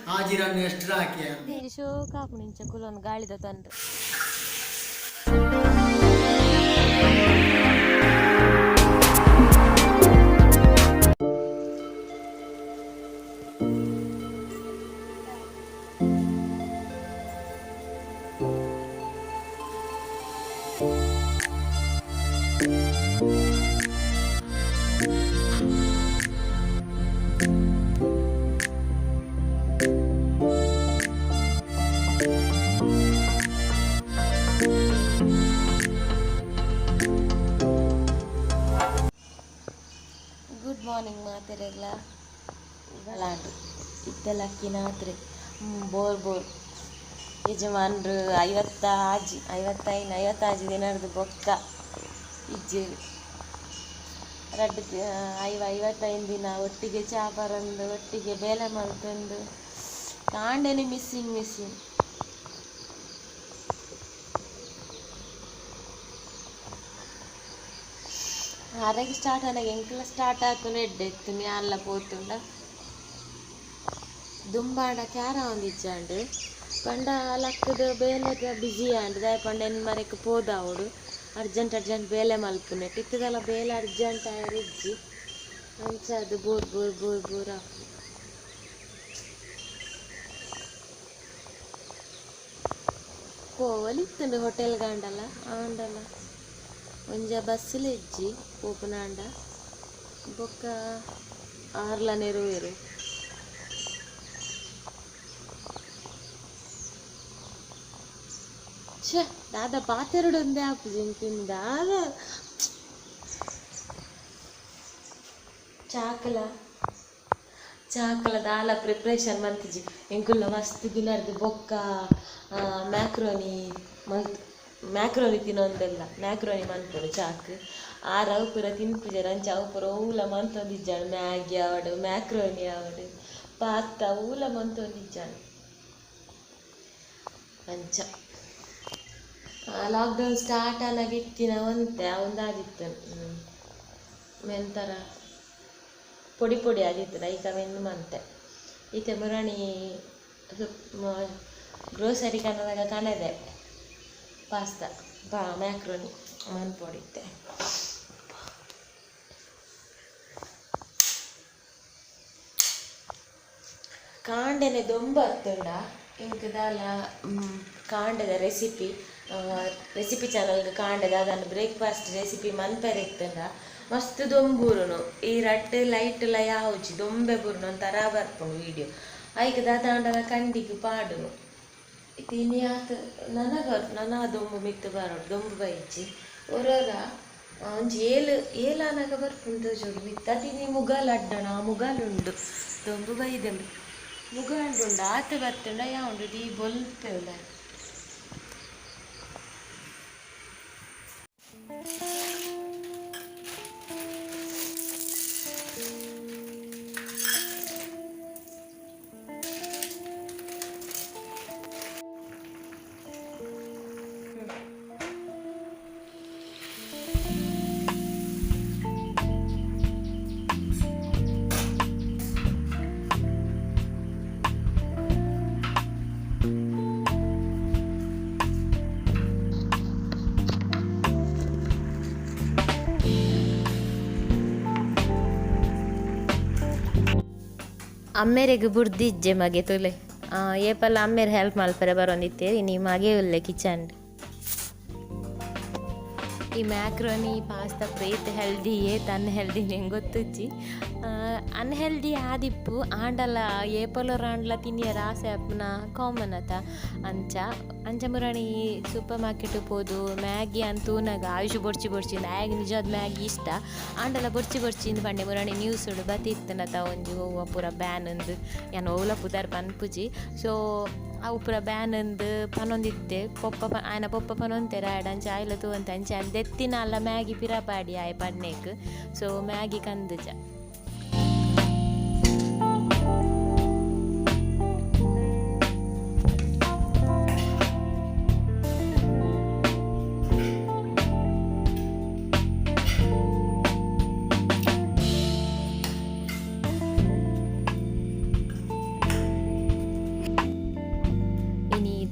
ಹಾಜಿರನ್ನು ಎಷ್ಟು ಹಾಕಿ ಶೋ ಕಾಪು ನಿಂಚ ಕುಲೊಂದು ಗಾಳಿದ ತಂಡ್ರೆ ಗುಡ್ ಮಾರ್ನಿಂಗ್ ಮಾತೆರೆಗ್ಲ ಲಾಂಡು ಇತ್ತೆಲಕ್ಕಿನಾತ್ರೆ ಬೋರ್ ಬೋರ್ ಯಜಮಾನ್ರು 50 ದಿನದ ಬೊಕ್ಕ ಇಜ್ಜೇರು ರಡ್ಡು 55 ದಿನ ಒಟ್ಟಿಗೆ ಚಾಪರಂದು ಒಟ್ಟಿಗೆ ಬೇಲೆ ಮಲ್ತಂದು ಕಾಂಡೆನೆ ಮಿಸ್ಸಿಂಗ್ ಆರೆಗೆ ಸ್ಟಾರ್ಟ್ ಆದಾಗ ಎಂಕಲ ಸ್ಟಾರ್ಟ್ ಆತುಂಡು ಎಡ್ಡೆ ಇತ್ತು ಮ್ಯಾಲ ಪೋತುಂಡ ದುಂಬಾಡ ಕ್ಯಾರ ಒಂದಿಜ್ಜಾಂಡು ಪಂಡ ಲಕ್ಕದ ಬೇಲೆ ಬಿಜಿ ಆಂಡು ದಾಯ ಪಂಡ ಎನ್ ಮರೆಕ್ ಪೋದಾವುಡು ಅರ್ಜೆಂಟ್ ಬೇಲೆ ಮಲ್ಪುನೆಟ್ ಇತ್ತದಲ್ಲ ಬೇಲೆ ಅರ್ಜೆಂಟ್ ಇಜ್ಜಿ ಅಂಚದು ಬೋರ್ ಪೋವಲಿತ್ತುಂಡು ಹೋಟೆಲ್ ಗಾಂಡಲ್ಲ ಆಂಡಲ್ಲ ಒಂಜ ಬಸ್ಸುಲು ಇಜ್ಜಿ ಪೋಪುನಾಂಡ ಬೊಕ್ಕ ಆರ್ಲ ನೆರವೇರು ಛೆ ದಾದ ಪಾತೆರಡು ಒಂದೇ ಆಪುಜಿ ದಾದ ಚಾಕಲ ದಾಲ ಪ್ರಿಪ್ರೇಷನ್ ಮಂತಿಜಿ ಎಂಕುಲ್ಲ ಮಸ್ತ್ ದಿನರ್ದು ಬೊಕ್ಕ ಮ್ಯಾಕ್ರೋನಿ ತಿನ್ನೊಂದೆಲ್ಲ ಮ್ಯಾಕ್ರೋನಿ ಮನ್ಪುಡು ಚಾಕ್ ಆರವು ಪೂರ ತಿನ್ಪುಜರು ಅಂಚ ಅವು ಪೂರ ಊಲ ಮಂತೊಂದಿಜ್ಜಾಳು ಮ್ಯಾಗಿ ಆವಡು ಮ್ಯಾಕ್ರೋನಿ ಆವಡು ಪಾಸ್ತಾ ಊಲ ಮಂತೊಂದಿಜ್ಜಾಳು ಅಂಚ ಲಾಕ್ಡೌನ್ ಸ್ಟಾರ್ಟ್ ಆನಾಗ ಇತ್ತಿನ ಒಂದಾದಿತ್ತು ಮೆಂತರ ಪೊಡಿ ಆದಿತ್ತು ಐಕ ಮೆನ್ನು ಮಂತೆ ಈತೆ ಮುರಣಿ ಗ್ರೋಸರಿ ಕನ್ನದಾಗ ಕಣದೆ ಪಾಸ್ತಾ ಮ್ಯಾಕ್ರೋನಿ ಮನ್ಪೊಡಿತ್ತೆ ಕಾಂಡೆನೆ ದೊಂಬ ಹತ್ತುಂಡ ಇಂಕದಾಲ ಕಾಂಡದ ರೆಸಿಪಿ ಚಾನಲ್ಗೆ ಕಾಂಡದ ಅದನ್ನು ಬ್ರೇಕ್ಫಾಸ್ಟ್ ರೆಸಿಪಿ ಮನ್ಪೆರೆ ಇತ್ತಂಡ ಮಸ್ತ್ ದೊಂಬೂರುನು ಈ ರಟ್ಟು ಲೈಟ್ಲ ಯಾವುಜಿ ದೊಂಬೆ ಬೂರುನು ಒಂಥರ ಬರ್ಪುಂಡು ವೀಡಿಯೋ ಐಕೆ ದಾದಾಂಡಲ ಕಂಡಿಗೆ ಪಾಡುನು ತಿನಿ ಆತ ನನ್ನ ದೊಂಬು ಮಿತ್ತು ಬರೋಡು ದೊಂಬು ಬೈಚಿ ಒರರ ಒಂಜಿ ಏಲಾನಾಗ ಬರ್ಪುಂಡು ಜೋಡು ಮಿತ್ತ ತಿನಿ ಮುಗಾಲ್ ಅಡ್ಡಣ ಮುಗಾಲುಂಡು ದೊಂಬು ಬೈದೆ ಮುಗಾಂಡುಂಡು ಆತ ಬರ್ತುಂಡ ಯಾವುದು ಡಿ ಬೊಲ್ಪೆಲ್ಲ ಅಮ್ಮೆರೆಗೆ ಬುಡ್ದಿಜ್ಜೆ ಮಗೆ ತುಲೆ ಏಪಲ್ಲ ಅಮ್ಮೆರೆ ಹೆಲ್ಪ್ ಮಲ್ಪರೆ ಬರೋಂದಿತ್ತೇರಿ ನೀ ಮಗೆ ಉಲ್ಲೆ ಕಿಚನ್ ಈ ಮ್ಯಾಕ್ರೋನಿ ಪಾಸ್ತಾ ಪ್ರೇತ್ ಹೆಲ್ದಿ ತನ್ನ ಹೆಲ್ದಿ ಹೆಂಗೆ ಗೊತ್ತುಜ್ಜಿ ಅನ್ಹೆಲ್ದಿ ಆದಿಪ್ಪು ಆಂಡಲ ಏಪಲೋರ್ ಆಂಡ್ಲ ತಿನ್ನಿಯರ ಆಸೆ ಅಪ್ಪನ ಕಾಮನ್ ಅತ ಅಂಚ ಮುರಾಣಿ ಸೂಪರ್ ಮಾರ್ಕೆಟ್ ಪೋದು ಮ್ಯಾಗಿ ಅಂತೂನಾಗ ಆಯುಷ್ ಬೊಡ್ಚಿ ಮ್ಯಾಗಿ ನಿಜವಾದ ಮ್ಯಾಗಿ ಇಷ್ಟ ಆಂಡಲ ಬೊಡ್ಚಿ ಪಂಡೆ ಮುರಾಣಿ ನ್ಯೂಸ್ ಬತ್ತಿತ್ತನತ ಒಂಜಿ ಹೂವ ಪೂರ ಬ್ಯಾನ್ ಅಂದು ಏನು ಓಲ ಪುದಾರ್ ಪನ್ಪುಜಿ ಸೊ ಅವು ಪೂರ ಬ್ಯಾನ್ ಅಂದು ಪನೊಂದಿತ್ತೆ ಆಯ್ನ ಪೊಪ್ಪ ಪನೊಂತೆರ ಅಂಚ ಆಯ್ಲ ತೂವಂತ ಅಂಚೆ ಅಂದೆತ್ತಿನ ಅಲ್ಲ ಮ್ಯಾಗಿ ಪಿರಪಾಡಿ ಆಯ್ ಪನ್ನೇಕ್ ಸೊ ಮ್ಯಾಗಿ ಕಂದುಜ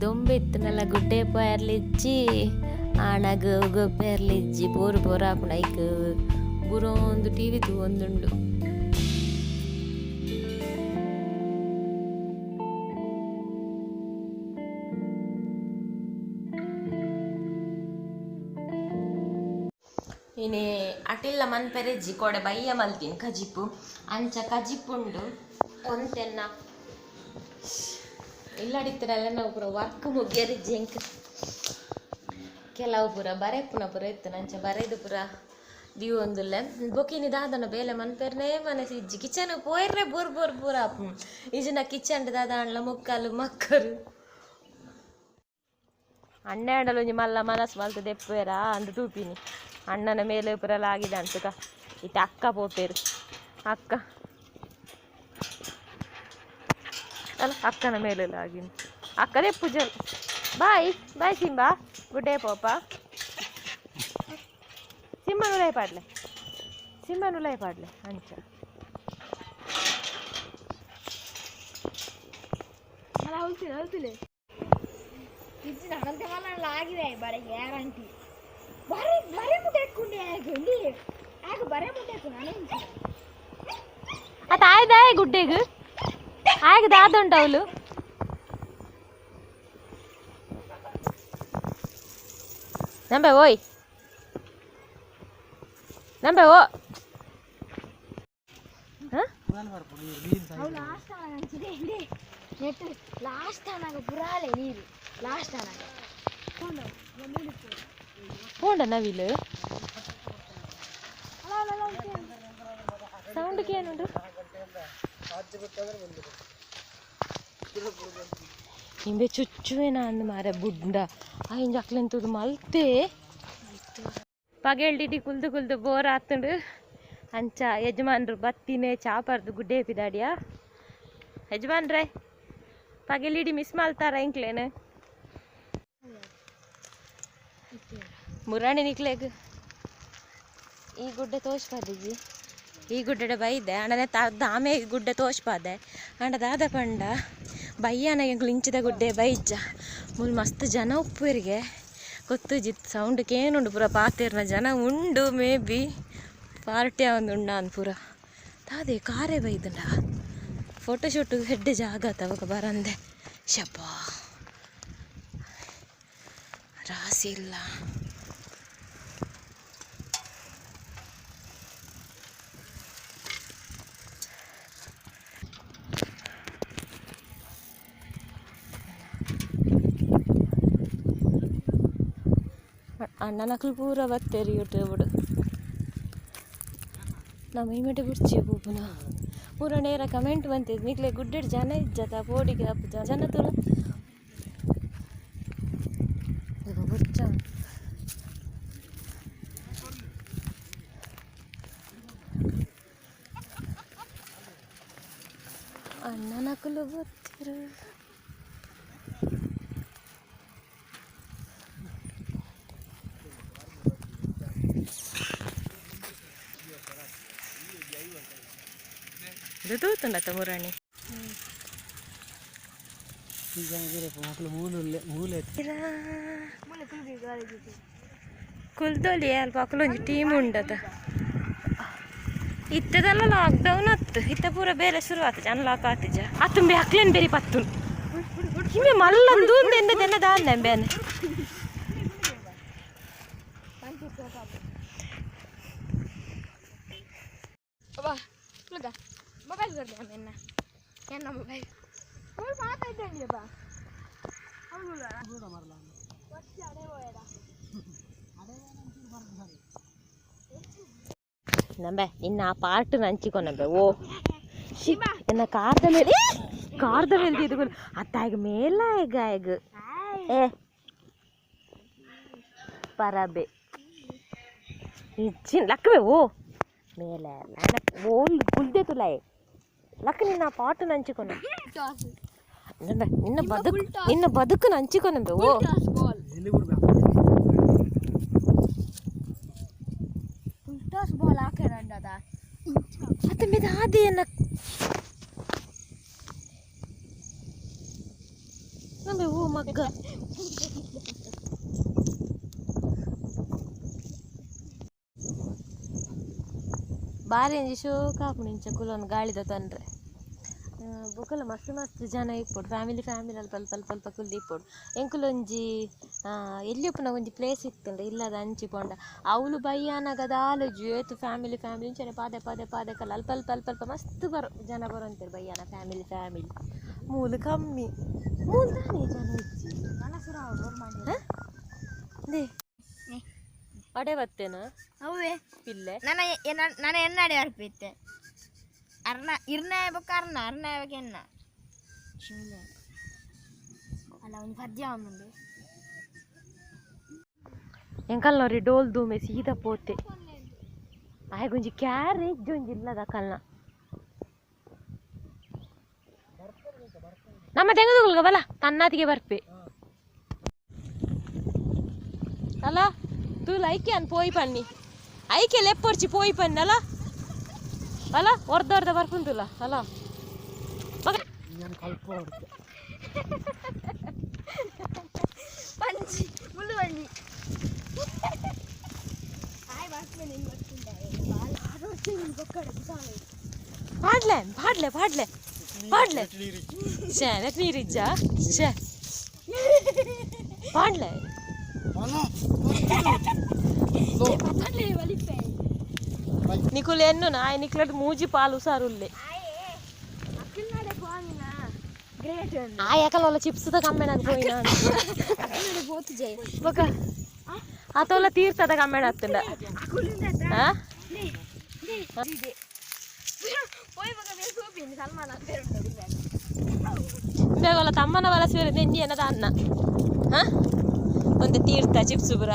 ದೊಂಬೆತ್ತನಲ್ಲ ಗುಡ್ಡೆ ಪೋಯರ್ಲಿಜ್ಜಿ ಆಣಗ ಗೊಬ್ಬೆರ್ಲಿಜ್ಜಿ ಬೋರು ಬೋರು ಆಪುಂಡು ಐಕ್ ಬುರೊಂದು ಟಿವಿ ತೂವೊಂದುಂಡು. ಇನಿ ಅಟಿಲ್ಲ ಮನ್ಪೆರೆಜ್ಜಿ ಕೊಡೆ ಬಯ್ಯ ಮಲ್ತಿನಿ ಕಜಿಪು ಅಂಚ ಕಜಿಪುಂಡು ಒಂತೆನ್ನ ಇಲ್ಲಡಿತ್ತಿರಲ್ಲ ನಾವು ಪೂರ ವರ್ಕ್ ಮುಗ್ಯರಿಜ್ಜಿ ಎಂಕ್ ಕೆಲವು ಪೂರ ಬರೆಪುನ ಪೂರ ಇತ್ತು ನಂಚ ಬರೆದು ಪೂರ ದಿವು ಒಂದುಲ್ಲೆ ಬೊಕಿನಿ ದಾದನ ಬೇಲೆ ಮನ್ಪೆರ್ನೇ ಮನಸ್ಸು ಇಜ್ಜಿ ಕಿಚನ್ ಪೋಯ್ರೆ ಬೋರ್ ಬೋರ್ ಬೋರ್ ಆಪು ಇಜ್ಜಿನ ಕಿಚನ್ ದಾದ ಅಂಡ್ಲ ಮುಕ್ಕಲು ಮಕ್ಕರು ಅಣ್ಣೆ ಆಂಡಲು ಒಂಜಿ ಮಲ್ಲ ಮನಸ್ಸು ಮಲ್ತು ದೆಪ್ಪೇರ ಅಂದು ತೂಪಿನಿ ಅಣ್ಣನ ಮೇಲೆ ಪುರಲ್ಲ ಆಗಿದೆ ಅಂತಕ ಇತ್ತೆ ಅಕ್ಕ ಪೋಪೇರು ಅಕ್ಕ ಅಲ್ಲ ಅಕ್ಕನ ಮೇಲೆಲ್ಲ ಆಗಿದೆ ಅಕ್ಕದೇ ಪೂಜಲ್ ಬಾಯ್ ಬಾಯ್ ಸಿಂಬಾ ಗುಡ್ಡೆ ಪೋಪ ಸಿಂಬನುಲೈ ಪಾಡ್ಲೆ ಅಂಚ ಆಗಿದೆ ಬರೀ ಗ್ಯಾರಂಟಿ ಬರೀ ಮುಟ್ಟೆಕ್ಕೊಂಡೆ ಆಗ ಬರೀ ಮುಟ್ಟೆಕ್ಕು ಅತ್ತ ಆಯ್ದಾಯ ಗುಡ್ಡೆಗು ಆಗ ದಾದುಂಟವಳು ನಂಬೆ ಓಯ್ ನಂಬೆ ಓ ಲಾಸ್ಟ್ ಆನಾಗ ಪುರಾಲೆ ನೀರು ಲಾಸ್ಟ್ ಆನಾಗ ಹೋಂಡ ನವಿಲು ಸೌಂಡ್ಗೆ ಏನುಂಟು ಇಂಬೆ ಚುಚ್ಚುವೇನ ಅಂದು ಮಾರ ಬುಡ್ಡ ಇಂಜ ಅಕ್ಲೆಂತದು ಮಲ್ತೆ ಪಗೆಲ್ಡಿಟಿ ಕುಲ್ದು ಕುಲ್ದು ಬೋರ್ ಆತುಂಡು ಅಂಚ ಯಜಮಾನ್ರು ಬತ್ತಿನೇ ಚಾಪರ್ದು ಗುಡ್ಡೆ ಪಿದಾಡಿಯ ಯಜಮಾನ್ರೆ ಪಗೆಲಿಡಿ ಮಿಸ್ ಮಾಡ್ತಾರ ಇಂಕ್ಲೇನು ಮುರಾಣಿ ನಿಕ್ಲೆಗ್ ಈ ಗುಡ್ಡೆ ತೋಚ್ಪಾದಿಜಿ ಈ ಗುಡ್ಡೆ ಬೈದೆ ಅಣ್ಣನೆ ದಾಮೆ ಗುಡ್ಡೆ ತೋಚ್ಪಾದೆ ಅಂಡ ದಾದ ಪಂಡ ಬಯ್ಯನ ಇಂಚಿದ ಗುಡ್ಡೆ ಬೈಜ್ಜ ಮುಲ್ ಮಸ್ತ್ ಜನ ಉಪ್ಪುವರಿಗೆ ಗೊತ್ತುಜಿತ್ ಸೌಂಡ್ ಕೇನುಂಡು ಪೂರ ಪಾತೇರ್ನ ಜನ ಉಂಡು ಮೇ ಬಿ ಪಾರ್ಟಿ ಒಂದು ಉಂಡ ಅನ್ ಪೂರ ತಾದೇ ಕಾರೇ ಬೈದುಂಡ ಫೋಟೋಶೂಟ್ ಹೆಡ್ಡೆ ಜಾಗ ತವಕ ಬರಂದೆ ಶಬ್ಬಾ ರಾಸಿ ಇಲ್ಲ ಅಣ್ಣನಕ್ಲು ಪೂರ ಬತ್ತೇರಿ ಯೂಟ್ಯೂಬ್ ನಮ್ಮ ಇಮೇಟೆ ಗುರ್ಚಿ ಪೂಪುನ ಪೂರ ನೇರ ಕಮೆಂಟ್ ಬಂತಿದ್ದು ನಿಕ್ಲೆ ಗುಡ್ಡೆಡ್ ಜನ ಇಜ್ಜತ ಪೋಡಿಗೆ ಅಪ್ಪ ಜನ ತುಲ ಗುರ್ಚ ಅಣ್ಣನಕ್ಲು ಬತ್ತಿರು ಇದು ತೂತುಂಡತ ಮುರಾಣಿ ಕುಲ್ದೊಲಿ ಅಲ್ಪ ಅಕ್ಕಲೊಂಜಿ ಟೀಮ್ ಉಂಡತ ಇತ್ತದಲ್ಲ ಲಾಕ್ಡೌನ್ ಅತ್ತು ಇತ್ತ ಪೂರ ಬೇರೆ ಶುರು ಆತ ಅನ್ಲಾಕ್ ಆತಿಜ ಅತ್ತುಂಬೆ ಅಕ್ಲೇನ್ ಬೇರೆ ಪತ್ತು ಹಿಂಗೆ ಮಲ್ಲಂದು ಎಂದೆನ್ನ ದಾಂದೆ ಬೇನೆ ಮೊಬೈಲ್ ಕೊಡ್ದೆ ಅಮ್ಮ ಎನ್ನ ಮೊಬೈಲ್ ಅವಳು ಮಾತಾಡ್ತಂಡಿಯಪ್ಪ ನಂಬೆ ಇನ್ನು ಆ ಪಾರ್ಟ್ ಹಂಚಿಕೊಂಡೆ ಓ ಎನ್ನ ಕಾರ್ದ ಮೇಲೆ ಇದು ಅತ್ತಾಗ ಮೇಲ ಈಗ ಏ ಪರಬೆ ಇಚ್ಚಿನ ಲಕ್ಕವೇ ಓ ಮೇಲೆ ಓಲ್ ಕುಲ್ದೆ ತುಲಾಯ್ ಲಕ್ಕ ನಿನ್ನ ಪಾಟು ಹಂಚಿಕೊಂಡ ನಿನ್ನ ಬದುಕು ಹಂಚಿಕೊಂಡೆ ಓ ಬಾಲ್ ಹಾಕೇನಂಡದ ಮತ್ತೆ మీద ಆದಿಯನ್ನ ನಮಗೆ ಹೂ ಮಗ್ಗ ಬಾರಿ ಅಂಜಿ ಶೋಕ ಹಾಪುಂಡು ಇಂಚ ಕುಲೊಂದು ಗಾಳಿದ ತಂದ್ರೆ ಬೊಕಲ ಮಸ್ತ್ ಮಸ್ತ್ ಜನ ಇಪ್ಪೊಡು ಫ್ಯಾಮಿಲಿ ಅಲ್ಲಿ ಪಲ್ಪ ಕುಲ್ದು ಇಪ್ಪೊಡು ಎಂಕುಲೊಂಜಿ ಎಲ್ಲಿ ಉಪ್ಪುನ ಒಂಜಿ ಪ್ಲೇಸ್ ಇತ್ತಂಡ ಇಲ್ಲದ ಅಂಚಿ ಪೋಂಡ ಅವಳು ಬಯ್ಯಾನಗದ ಆಲೋಜು ಏತು ಫ್ಯಾಮಿಲಿ ಇಂಚನೆ ಪಾದೆ ಕಲ್ಲ ಅಲ್ಪ ಮಸ್ತ್ ಜನ ಬರೋಂತಾರೆ ಬಯ್ಯಾನ ಫ್ಯಾಮಿಲಿ ಮೂಲು ಕಮ್ಮಿ ಮೂಲು ತಾನೇ ಜನ ಇಜ್ಜಿ ಅಡೆ ಬತ್ತೇನ ಅವೇ ಪಿಲ್ಲೆ ನಾನು ಎನ್ನಡೆ ಅರ್ಪಿತ್ತೆ ಇರ್ನಾಯ ಬೊಕ್ಕ ಅರ್ನಾಯ ಬಗ್ಗೆ ಎನ್ನ ಅಲ್ಲ ಒಂದು ಪದ್ಯ ಮುಂದೆ ಎಂಕಲ್ ನೋಡ್ರಿ ಡೋಲ್ ದೂಮೆ ಸೀದಾ ಪೋತೆ ಆಯ್ಗೊಂಜಿ ಕ್ಯಾರೇಜ್ ಒಂಜಿ ಇಲ್ಲದ ಕಲ್ನ ನಮ್ಮ ತೆಗೆದುಕೊಳ್ಗ ಬಲ ತನ್ನಾತಿಗೆ ಬರ್ಪೆ ಅಲ್ಲ ತೂಲ ಐಕೆ ಅನ್ ಪೋಯಿ ಪನ್ನಿ ಐಕೆ ಲೆಪ್ಪೊರ್ಚಿ ಪೋಯಿ ಪನ್ನಿ ಅಲ್ಲ ಹೊರ್ದ ಬರ್ಪುಂತುಲ್ಲ ಅಲ್ಲ ಪಂಚಿ ಮುಳ್ಳು ಬನ್ನಿ ಪಾಡ್ಲೆ ಚಾನಕ್ ನೀರಿಜ್ಜ ಪಾಡ್ಲೆ ನಿಕುಲ್ ಎನ್ನು ನಾಯಿ ನಿಕ್ಲಡ್ ಮೂಜಿ ಪಾಲು ಸಾರುಲ್ಲೆ ಆ ಯಾಕಲ್ಲ ಒಲ್ಲ ಚಿಪ್ಸ್ ಕಮ್ಮೆನಾಗ ಪೋಯಿನ ಬೊಕ ಆತೊಲ್ಲ ತೀರ್ಥದ ಕಮ್ಮೆಣ ಹತ್ತಂಡ ಬೇಗಲ್ಲ ತಮ್ಮನ ಬಲ ಸೇರಿ ನೆಂಜಿ ಏನದ ಅನ್ನ ಒಂದು ತೀರ್ಥ ಚಿಪ್ಸ್ ಬುರ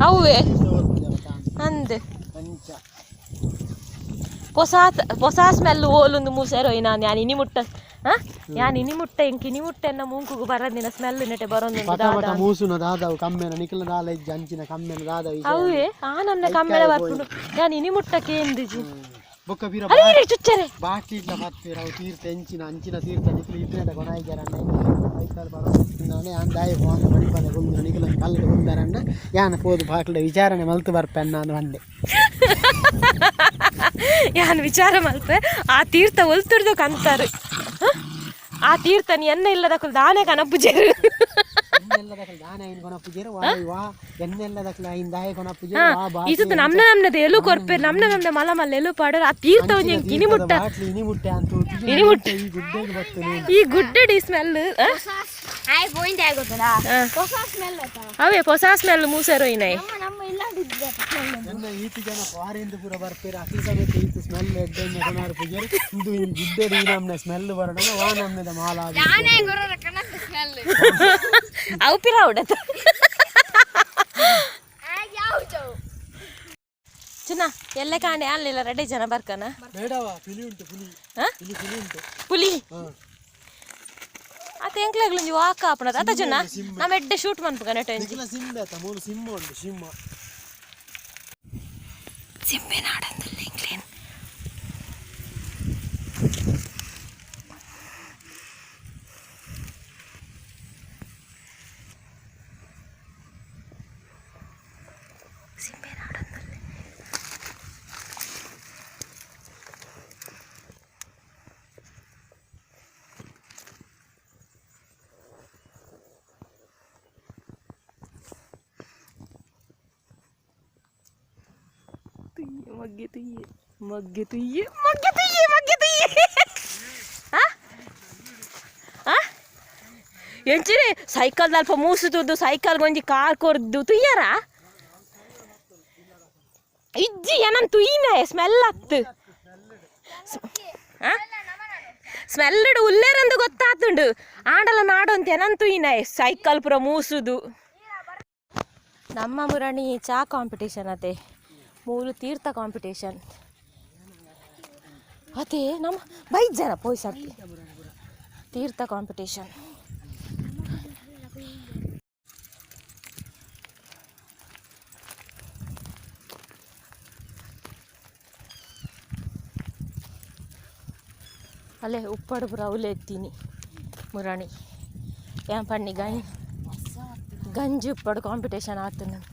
ಅವೇ ಅಂದ್ ಹೊಸ ಸ್ಮೆಲ್ ಓಲೊಂದು ಮೂಸೇರೋಯ್ ನಾನು ಯಾನ್ ಇನಿ ಮುಟ್ಟ ಇನಿ ಮುಟ್ಟ ಎನ್ನ ಮೂಂಕುಗು ಬರದಿನ ಸ್ಮೆಲ್ ನೆಟೆ ಬರೋದು ಮೂಸುನ ದಾದವು ಕಮ್ಮೆನ ನಿಖಿಲ ದಾಲ ಇಜ್ಜ ಅಂಚಿನ ಕಮ್ಮೆನ ದಾದವು ಅವೇ ಆ ನನ್ನ ಕಮ್ಮೆನ ಬರ್ಪುಂಡು ಯಾನ್ ಇನಿ ಮುಟ್ಟಕ್ಕೆ ಎಂದಿಜಿ ಬೊಕ್ಕ ಬೀರ ಚುಚ್ಚರೆ ಬಾಟ್ಲಿ ಇಟ್ಲ ಮತ್ತೆ ರಾವ್ ತೀರ್ಥ ಅಂಚಿನ ತೀರ್ಥ ನಿಖಿಲ ಇದ್ರೆ ಕೊನಾಯ್ಜಾರಣ್ಣ ಐಕಾಲ್ ಬರೋ ನಾನೇ ಅಂದಾಯ ಫೋನ್ ಮಣಿಪನೆ ಗುಂದು ನಿಖಿಲ ಕಲ್ಲಡು ಗುಂದರಣ್ಣ ಯಾನ ಪೋದು ಬಾಟ್ಲ ವಿಚಾರಣೆ ಮಲ್ತು ಬರ್ಪೆನ್ನ ಅಂದು ಬಂದೆ ಯಾನ್ ವಿಚಾರ ಮಲ್ಪೆ ಆ ತೀರ್ಥ ಒಲ್ತುರ್ದು ಕಂತಾರೆ ಆ ತೀರ್ಥ ನೀ ಎನ್ನ ಇಲ್ಲದ ದಾನೆ ಕನಪುಜೇರು ಇದು ನಮ್ನ ಎಲು ಕೊರ್ಪೆ ನಮ್ನ ಮಲ ಮಲ್ಲ ಎಲು ಪಾಡರ್ ಆ ತೀರ್ಥ ಒಂಜಿ ಇನಿ ಮುಟ್ಟ ಈ ಗುಡ್ಡಡಿ ಸ್ಮೆಲ್ ಅವೇ ಹೊಸ ಸ್ಮೆಲ್ ಮೂಸೇರೋಯ್ನೈ ಅವು ಪಿರ ಉಡತ ಚಿನ್ನ ಎಲ್ಲ ಕಾಣೆ ಅಲ್ಲಿಲ್ಲ ರೆಡಿ ಜನ ಬರ್ಕನ ಪುಲಿ ಅತ ಎಂಕ್ಲಾಗ್ಲೊಂಜಿ ವಾಕ ಆಪುನದ ಅತ ಜನ ನಮ್ಮ ಎಡ್ಡೆ ಶೂಟ್ ಮನ್ಪುಗ ನೆಟ ಸಿಂಬೆ ನಾಡಂದಲ್ಲಿ ಎಂಕ್ಲೇನ್ ಸಿಂಬೆ ನಾಡಂದಲ್ಲಿ ಮಗ್ಗೆ ತುಯ್ಯೆ ಎಂಚಿರಿ ಸೈಕಲ್ ಅಲ್ಪ ಮೂಸುತ್ತದ್ದು ಸೈಕಲ್ ಗೊಂಜಿ ಕಾರ್ ಕೊರ್ದು ತುಯ್ಯಾರ ಇಜ್ಜಿ ಏನನ್ ತುಯ್ನೆ ಸ್ಮೆಲ್ ಹತ್ತು ಸ್ಮೆಲ್ ಉಲ್ಲೇರಂದು ಗೊತ್ತಾತುಂಡು ಆಂಡಲ ನಾಡೊಂತ ಏನನ್ ತುಯ್ನೆ ಸೈಕಲ್ ಪುರ ಮೂಸುದು ನಮ್ಮ ಮುರಣಿ ಚಾ ಕಾಂಪಿಟೇಷನ್ ಅತೆ ಮೂರು ತೀರ್ಥ ಕಾಂಪಿಟೇಷನ್ ಅದೇ ನಮ್ಮ 5 ಜನ ಪೋಯ್ ಸರ್ತಿ ತೀರ್ಥ ಕಾಂಪಿಟೇಷನ್ ಅಲ್ಲೇ ಉಪ್ಪಡು ಬ್ರೌಲೆ ಎತ್ತೀನಿ ಮುರಾಣಿ ಏನ್ ಪಣ್ಣಿ ಗಂಜಿ ಉಪ್ಪಡು ಕಾಂಪಿಟೇಷನ್ ಆತು ನಾನು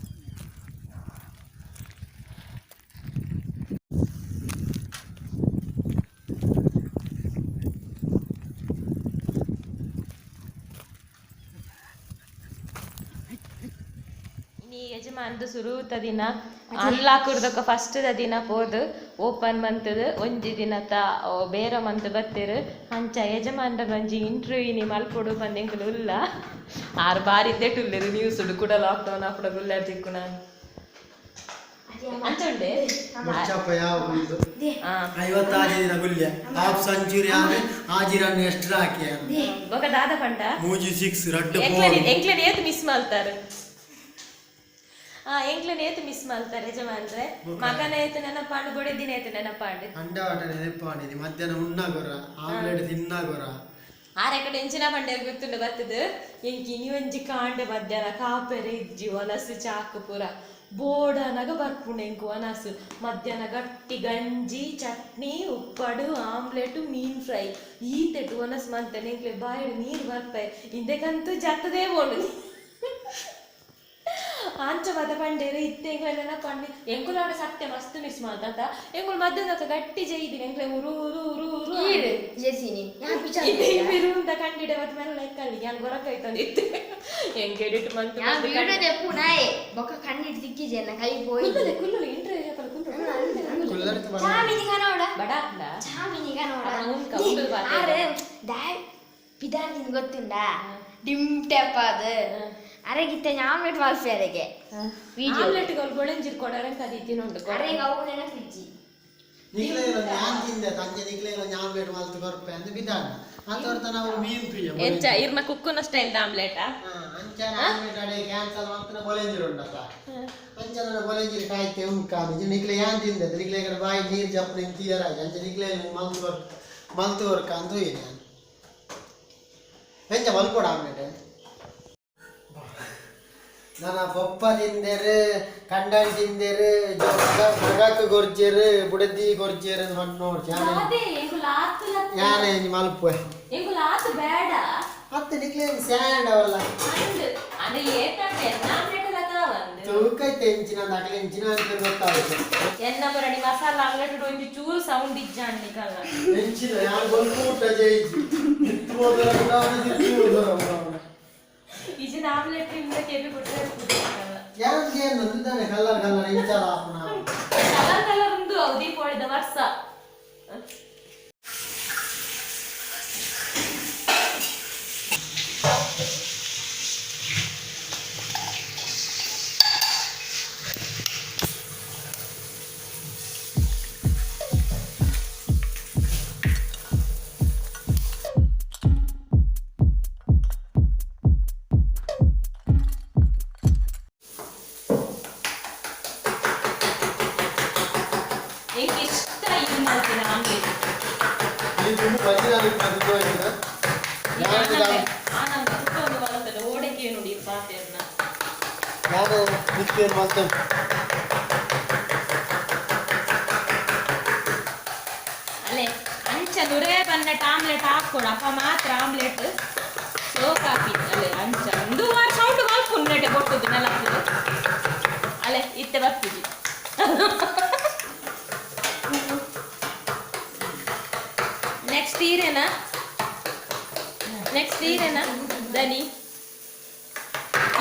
ಯಜಮಾನ್ದು ಸುರುತ ದಿನ ಅನ್ಲಾಕುರ್ದಕ್ಕ ಫಸ್ಟ್ ದಿನ ಪೋದು ಓಪನ್ ಮಂತದ ಒಂಜಿ ದಿನತ ಬೇರೆ ಮಂತ್ ಬತ್ತಿರು ಅಂಚ ಯಜಮಾನ್ರ ಒಂಜಿ ಇಂಟರ್ವ್ಯೂ ಮಲ್ಪೊಡು ಬಂದೆಂಕುಲು ಉಲ್ಲ ಆರು ಬಾರಿ ತೆಟ್ಟುಲ್ಲೆರು ನ್ಯೂಸ್ ಕೂಡ ಲಾಕ್ಡೌನ್ ಅಪ್ಪಡ ಗುಲ್ಲಾಡ್ ತಿಕ್ಕು ನಾನು ಅಂಚುಂಡೆ 56 ದಿನ ಗುಲ್ಯ ಹಾಫ್ ಸೆಂಚುರಿ ಆದ್ರೆ ಆಜಿರನ್ನು ಎಷ್ಟು ಹಾಕಿ ಬೊಕ ದಾದ ಪಂಡ ಮೂಜಿ 6 ರಡ್ಡು ಎಂಕ್ಲೆನ್ ಏತ್ ಮಿಸ್ ಮಾಡ್ತಾರೆ ಎಂಕ್ಲೆನ್ ಏತ್ ಮಿಸ್ ಮಾಡ್ತಾರೆ ಯಜಮಾನ್ರೆ ಮಗನ ಏತ್ ನೆನಪಾಂಡು ಬೊಡೆ ದಿನ ಏತ್ ನೆನಪಾಂಡು ಅಂಡವಾಟ ನೆನಪಾಂಡಿನಿ ಮಧ್ಯಾಹ್ನ ಉಣ್ಣಾಗೊರ ಆಮ್ಲೆಟ್ ತಿನ್ನಾಗೊರ ಆರೆಕಡೆ ಎಂಚಿನ ಪಂಡೆರ್ ಗೊತ್ತುಂಡು ಬತ್ತದು ಎಂಕಿ ನೀವಂಜಿ ಕಾಂಡೆ ಮಧ್ಯಾಹ್ನ ಕಾಪೆರೆ ಇಜ್ಜಿ ಒನಸು ಚಾಕು ಪೂರ ಬೋಡನಗ ಬರ್ಪುಂಡು ಎಂಕು ಒನಸು ಮಧ್ಯಾಹ್ನ ಗಟ್ಟಿ ಗಂಜಿ ಚಟ್ನಿ ಉಪ್ಪಡು ಆಮ್ಲೆಟ್ ಮೀನ್ ಫ್ರೈ ಈತೆಟ್ಟು ಒನಸು ಮಂತನೆ ಎಂಕ್ಲೆ ಬಾಯಡು ನೀರು ಬರ್ಪಾಯಿ ಇಂದಕ್ಕಂತೂ ಜತ್ತದೇ ಬೋಡು ಆಂಚ ಮತ ಪಂಡೇರು ಇತ್ತೆ ಎಂಗ್ಲ ನೆನಪಂಡು ಎಂಕುಲಾಡ ಸತ್ಯ ಮಸ್ತ್ ಮಿಸ್ ಮಾಡ್ದಂತ ಎಂಗುಲ್ ಮಧ್ಯಾಹ್ನ ಗಟ್ಟಿ ಜೈದಿನಿ ಎಂಗ್ಲೆ ಉರು ಉರು ಉರು ಉರು ಇರು ಅಂತ ಕಂಡಿಡೆ ಮತ್ತೆ ಮೇಲೆ ಲೆಕ್ಕಲ್ಲಿ ನಾನು ಗೊರಕೈತಂದಿತ್ತು ಹೆಂಗೆ ಎಡಿಟ್ ಮಂತ್ ಬೊಕ್ಕ ಕಣ್ಣಿಟ್ಟು ತಿಕ್ಕಿಜೆನ್ನ ಕೈ ಹೋಯ್ ಕುಲ್ಲುಲು ಇಂಟ್ರೆ ಚಾಮಿನಿಗ ನೋಡ ಬಡ ಚಾಮಿನಿಗ ನೋಡ ಉಂಕ ಉಂಡು ಬಾತೆ ಪಿದಾರ್ ನಿನ್ ಗೊತ್ತುಂಡಾ ಡಿಮ್ ಟ್ಯಾಪ್ ಅದು ಅರೆಗಿತ್ತೆ ಆಮ್ಲೆಟ್ ವಾಲ್ಫಿ ಅರೆಗೆ ಆಮ್ಲೆಟ್ ಗೊಳೆಂಜಿರ್ ಕೊಡರೆ ಕದೀತಿನುಂಡು ಅರೆಗೆ ಅವು ನೆನಪಿಜ್ಜಿ ನಿಕ್ಲೆಲ್ಲ ನಾನು ತಿಂದೆ ತಂದೆ ನಿಕ್ಲೆಲ್ಲ ಆಮ್ಲೆಟ್ ಮಾಲ್ತು ಬರ್ಪೆ ಅಂದ್ರೆ ಬಿದ್ದಾನ ಅಂತವರ್ತ ನಾವು ಮೀನ್ ಪ್ರಿಯ ಎಂಚ ಇರ್ನ ಕುಕ್ಕುನ ಸ್ಟೈಲ್ ಆಮ್ಲೆಟ್ ಅಂಚನ ಆಮ್ಲೆಟ್ ಅಡೆ ಕ್ಯಾನ್ಸಲ್ ಮಾಡ್ತಾನೆ ಬೊಲೆಂಜಿರು ಉಂಡತ ಅಂಚನ ಬೊಲೆಂಜಿರು ಕಾಯ್ತೆ ಉಂಕಾನು ನಿಕ್ಲೆ ಯಾನ್ ತಿಂದೆ ನಿಕ್ಲೆ ಬಾಯಿ ನೀರು ಜಪ್ಪು ನಿಂಗೆ ತೀಯರಾಜ್ ಅಂಚ ನಿಕ್ಲೆ ಮಲ್ತು ವರ್ಕ ಅಂತ ಹೋಗಿದೆ ಎಂಚ ಮಲ್ಕೊಡ ಆಮ್ಲೆಟ್ ನನ್ನ ಪಪ್ಪ ತಿಂದೇರು ಕಂಡಾಣಿ ತಿಂದೇರು ಮಗಕ್ಕೆ ಗೊರ್ಜೇರು ಬುಡದಿ ಗೊರ್ಜೇರು ಅಂತ ನೋಡಿ ಯಾನೇ ಮಲ್ಪು ಬೇಡ ಮತ್ತೆ ನಿಕ್ಲೆ ಸ್ಯಾಂಡ್ ಅವಲ್ಲ ತೂಕೈತೆ ಎಂಚಿನ ದಾಖಲೆ ಎಂಚಿನ ಅಂತ ಗೊತ್ತಾಗುತ್ತೆ ಎನ್ನ ಬರಡಿ ಮಸಾಲ ಆಮ್ಲೆಟ್ ಒಂಜಿ ಚೂರು ಸೌಂಡ್ ಇಜ್ಜಾಂಡಿ ಕಲ್ಲ ಎಂಚಿನ ಯಾರು ಬಂದು ಊಟ ಜೈಜಿ ಇಜಿನ ಆಮ್ಲೆಟ್ ಇಂದ ಕೆಬಿ ಕೊಟ್ಟರೆ ಯಾರಿಗೆ ನಂದಿದ್ದಾನೆ ಕಲ್ಲರ್ ಕಲ್ಲರ್ ಇಂಚಾಲ ಆಪನ ಕಲರ್ ಕಲರ್ ಉಂದು ದೀಪಾವಳಿದ ವರ್ಷ ಅಲ್ಲೇ ಅಂಚ ನುರೇ ಬನ್ನಟ್ ಆಮ್ಲೆಟ್ ಹಾಕ್ಕೊಡು ಅಪ್ಪ ಮಾತ್ರ ಆಮ್ಲೆಟ್ ಸೋಕ್ ಹಾಕಿ ಅಲ್ಲೇ ಅಂಚ ಒಂದು ವಾರ ಸೌಂಡ್ ಮಲ್ಪುನ್ನಟೆ ಕೊಟ್ಟದ್ದು ನೆಲಪ್ಪದು ಅಲ್ಲೇ ಇತ್ತೆ ಬರ್ತಿದ್ವಿ ನೆಕ್ಸ್ಟ್ ಈರೇನಾ ದನಿ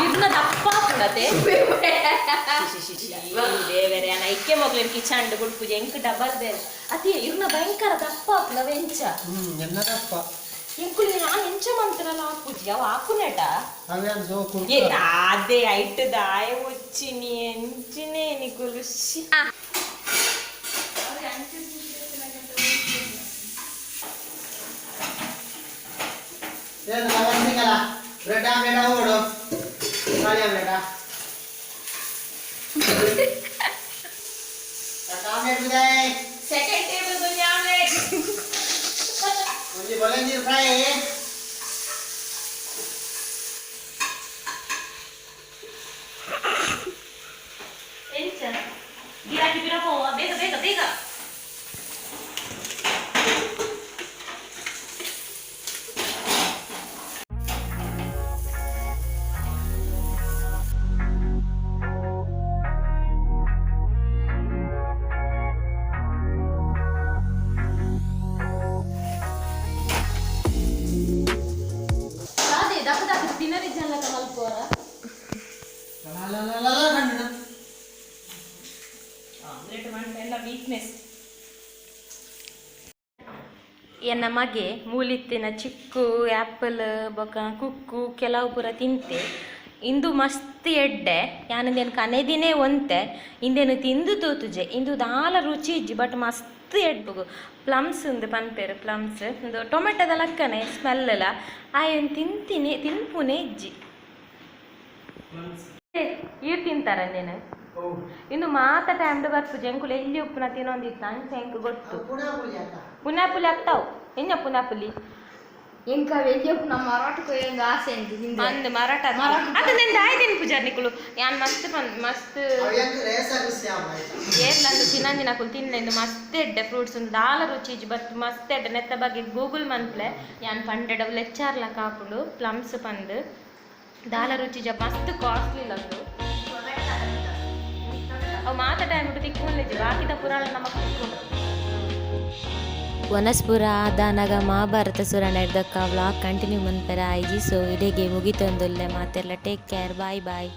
ಇರ್ನ ದಪ್ಪ ಕೂಡತೆ ದೇವರೇ ಅನ್ನ ಇಕ್ಕೆ ಮಗ್ಲೇನು ಕಿಚಂಡ್ ಗುಡ್ಪುಜೆ ಎಂಕ್ ಡಬಲ್ ಬೇರೆ ಅತಿ ಇರ್ನ ಭಯಂಕರ ದಪ್ಪ ಹಾಕ್ಲ ವೆಂಚ ಎನ್ನದಪ್ಪ ಎಂಕುಲಿ ನಾನು ಎಂಚ ಮಂತ್ರಲ್ಲ ಹಾಕುಜಿ ಅವ ಹಾಕುನೇಟ ಅದೇ ಐಟ್ ದಾಯ వచ్చిని ಎಂಚಿನೇ ನಿಕುಲುಸಿ ಬ್ರೆಡ್ ಆಮ್ಲೆಟ್ ಹೋಡು ಖಾಲಿ ಆಮ್ಲೆಟ್ ಆಮ್ಲೆಟ್ ಬಿದೆ ಸೆಕೆಂಡ್ ಟೇಬಲ್ ದುನಿ ಆಮ್ಲೆಟ್ ಒಂಜಿ ಬೊಲೆಂಜಿರ್ ಫ್ರೈ ಎಂಚ ಗಿರಾಕಿ ಬಿರ ಪೋ ಬೇಗ ಬೇಗ ಬೇಗ ಎಲ್ಲ ವೀಕ್ನೆಸ್. ಎನ್ನ ಮಗೆ ಮೂಲಿತ್ತಿನ ಚಿಕ್ಕು ಆ್ಯಪಲ್ ಬೊಕ ಕುಕ್ಕು ಕೆಲವು ಪೂರ ತಿಂತೆ ಇಂದು ಮಸ್ತ್ ಎಡ್ಡೆ ಯಾನಂದೇನು ಕನೆದಿನೇ ಒಂತೆ ಇಂದೇನು ತಿಂದು ತೋತುಜೆ ಇಂದು ದಾಲ ರುಚಿ ಇಜ್ಜಿ ಬಟ್ ಮಸ್ತ್ ಎಡ್ಬುಗು ಪ್ಲಮ್ಸ್ ಉಂದು ಪನ್ಪೇರು ಪ್ಲಮ್ಸ್ ಒಂದು ಟೊಮೆಟೊದ ಲಕ್ಕನೆ ಸ್ಮೆಲ್ಲ ಆಯನ್ ತಿಂತೀನಿ ತಿನ್ಪುನೆ ಇಜ್ಜಿ ಈರು ತಿಂತಾರ ನೀನು ಇನ್ನು ಮಾತ ಟೈಮ್ಡು ಬರ್ಪುಜಿ ಎಂಕುಲು ಎಲ್ಲಿ ಉಪ್ಪುನ ತಿನ್ನೊಂದಿತ್ತ ಅಂಚ ಎಂಕು ಗೊತ್ತು ಪುನಾಪುಲಿ ಆಗ್ತಾವು ಎಂಜ ಪುನಾಪುಲಿ ಎಂಕ ವೆಜ್ಜಪ್ಪು ನಮ್ಮ ಮರಾಠಕ್ಕೆ ಹೆಂಗ ಆಸೆ ಅಂತ ಅಂದ್ ಮರಾಠ ಅದು ನಾನು ದಾಯ್ದೇನು ಪೂಜಾರ್ ನಿಕುಲು ಯಾನ್ ಮಸ್ತ್ ಮಸ್ತ್ ಏರ್ಲಂದು ಚಿನ್ನಂಜಿನ ಕುಲು ತಿನ್ಲೆಂದು ಮಸ್ತ್ ಎಡ್ಡೆ ಫ್ರೂಟ್ಸ್ ಒಂದು ದಾಲ ರುಚಿ ಬಟ್ ಮಸ್ತ್ ಎಡ್ಡೆ ನೆತ್ತ ಬಗ್ಗೆ ಗೂಗಲ್ ಮನ್ಪ್ಲೆ ಯಾನ್ ಪಂಡೆಡ್ ಅವು ಲೆಚ್ಚಾರ್ಲ ಕಾಪುಡು ಪ್ಲಮ್ಸ್ ಪಂದು ದಾಲ ರುಚಿ ಮಸ್ತ್ ಕಾಸ್ಟ್ಲಿ ಲಂದು ಅವು ಮಾತ ಟೈಮ್ ಬಿಟ್ಟು ತಿಕ್ಕೊಂಡ್ಲಿಜ್ಜಿ ಬಾಕಿದ ಪುರಾಣ ನಮಕ್ ತಿಕ್ಕೊಂಡು ವನಸ್ಪುರ ಆದಾನಾಗ ಮಹಾಭಾರತ ಸುರ ನಡೆದಕ್ಕ ವ್ಲಾಗ್ ಕಂಟಿನ್ಯೂ ಮನ್ಪೆರ ಆಯ್ಜಿ. ಸೊ ಇಡೆಗೆ ಮುಗಿತೊಂದುಲ್ಲೆ ಮಾತೆಲ್ಲ ಟೇಕ್ ಕೇರ್ ಬಾಯ್ ಬಾಯ್.